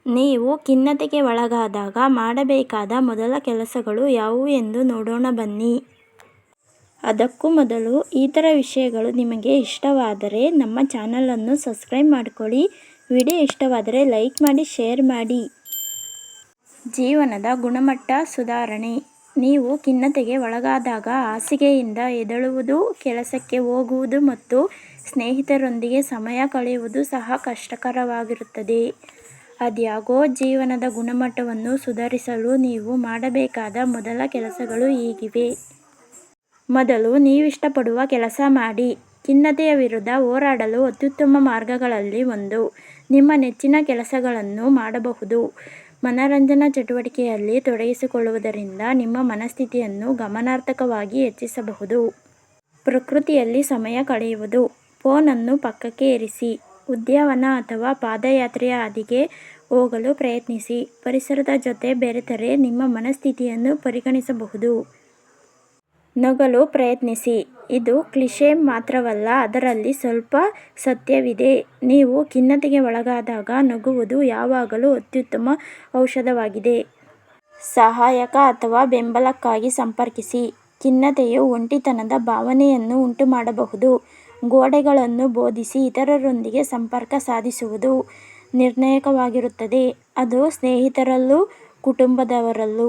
ನೀವು ಖಿನ್ನತೆಗೆ ಒಳಗಾದಾಗ ಮಾಡಬೇಕಾದ ಮೊದಲ ಕೆಲಸಗಳು ಯಾವುವು ಎಂದು ನೋಡೋಣ ಬನ್ನಿ. ಅದಕ್ಕೂ ಮೊದಲು ಈ ಥರ ವಿಷಯಗಳು ನಿಮಗೆ ಇಷ್ಟವಾದರೆ ನಮ್ಮ ಚಾನಲನ್ನು ಸಬ್ಸ್ಕ್ರೈಬ್ ಮಾಡಿಕೊಳ್ಳಿ. ವಿಡಿಯೋ ಇಷ್ಟವಾದರೆ ಲೈಕ್ ಮಾಡಿ, ಶೇರ್ ಮಾಡಿ. ಜೀವನದ ಗುಣಮಟ್ಟ ಸುಧಾರಣೆ. ನೀವು ಖಿನ್ನತೆಗೆ ಒಳಗಾದಾಗ ಹಾಸಿಗೆಯಿಂದ ಎದ್ದೇಳುವುದು, ಕೆಲಸಕ್ಕೆ ಹೋಗುವುದು ಮತ್ತು ಸ್ನೇಹಿತರೊಂದಿಗೆ ಸಮಯ ಕಳೆಯುವುದು ಸಹ ಕಷ್ಟಕರವಾಗಿರುತ್ತದೆ. ಆದಾಗ್ಯೂ ಜೀವನದ ಗುಣಮಟ್ಟವನ್ನು ಸುಧಾರಿಸಲು ನೀವು ಮಾಡಬೇಕಾದ ಮೊದಲ ಕೆಲಸಗಳು ಹೀಗಿವೆ. ಮೊದಲು ನೀವಿಷ್ಟಪಡುವ ಕೆಲಸ ಮಾಡಿ. ಖಿನ್ನತೆಯ ವಿರುದ್ಧ ಹೋರಾಡಲು ಅತ್ಯುತ್ತಮ ಮಾರ್ಗಗಳಲ್ಲಿ ಒಂದು, ನಿಮ್ಮ ನೆಚ್ಚಿನ ಕೆಲಸಗಳನ್ನು ಮಾಡಬಹುದು. ಮನರಂಜನಾ ಚಟುವಟಿಕೆಯಲ್ಲಿ ತೊಡಗಿಸಿಕೊಳ್ಳುವುದರಿಂದ ನಿಮ್ಮ ಮನಸ್ಥಿತಿಯನ್ನು ಗಮನಾರ್ಹವಾಗಿ ಹೆಚ್ಚಿಸಬಹುದು. ಪ್ರಕೃತಿಯಲ್ಲಿ ಸಮಯ ಕಳೆಯುವುದು. ಫೋನನ್ನು ಪಕ್ಕಕ್ಕೆ ಇರಿಸಿ, ಉದ್ಯಾನವನ ಅಥವಾ ಪಾದಯಾತ್ರೆಯ ಹಾದಿಗೆ ಹೋಗಲು ಪ್ರಯತ್ನಿಸಿ. ಪರಿಸರದ ಜೊತೆ ಬೆರೆತರೆ ನಿಮ್ಮ ಮನಸ್ಥಿತಿಯನ್ನು ಪರಿಗಣಿಸಬಹುದು. ನಗಲು ಪ್ರಯತ್ನಿಸಿ. ಇದು ಕ್ಲಿಷೆ ಮಾತ್ರವಲ್ಲ, ಅದರಲ್ಲಿ ಸ್ವಲ್ಪ ಸತ್ಯವಿದೆ. ನೀವು ಖಿನ್ನತೆಗೆ ಒಳಗಾದಾಗ ನಗುವುದು ಯಾವಾಗಲೂ ಅತ್ಯುತ್ತಮ ಔಷಧವಾಗಿದೆ. ಸಹಾಯಕ ಅಥವಾ ಬೆಂಬಲಕ್ಕಾಗಿ ಸಂಪರ್ಕಿಸಿ. ಖಿನ್ನತೆಯು ಒಂಟಿತನದ ಭಾವನೆಯನ್ನು ಉಂಟುಮಾಡಬಹುದು. ಗೋಡೆಗಳನ್ನು ಭೇದಿಸಿ ಇತರರೊಂದಿಗೆ ಸಂಪರ್ಕ ಸಾಧಿಸುವುದು ನಿರ್ಣಾಯಕವಾಗಿರುತ್ತದೆ. ಅದು ಸ್ನೇಹಿತರಲ್ಲೂ ಕುಟುಂಬದವರಲ್ಲೂ.